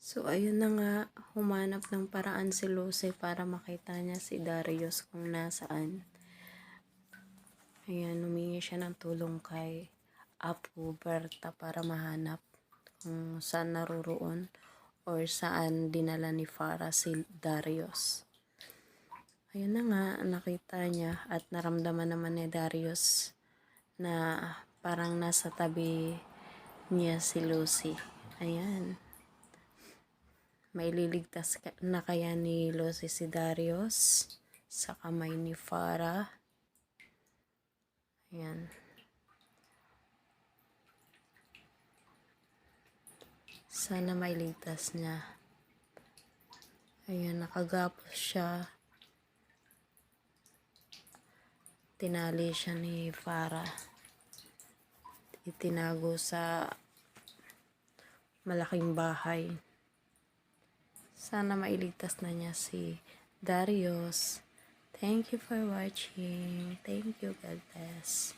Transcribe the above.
So, ayun na nga, humanap ng paraan si Lucy para makita niya si Darius kung nasaan. Ayan, humingi siya ng tulong kay Apo Berta para mahanap kung saan naroroon or saan dinala ni Farah si Darius. Ayun na nga, nakita niya at naramdaman naman ni Darius na parang nasa tabi niya si Lucy. Ayan. Maililigtas na kaya ni Lucy si Darius sa kamay ni Farah. Ayan. Sana mailigtas niya. Ayan, nakagapos siya. Tinali siya ni Farah. Itinago sa malaking bahay. Sana mailigtas na niya si Darius. Thank you for watching. Thank you. God bless.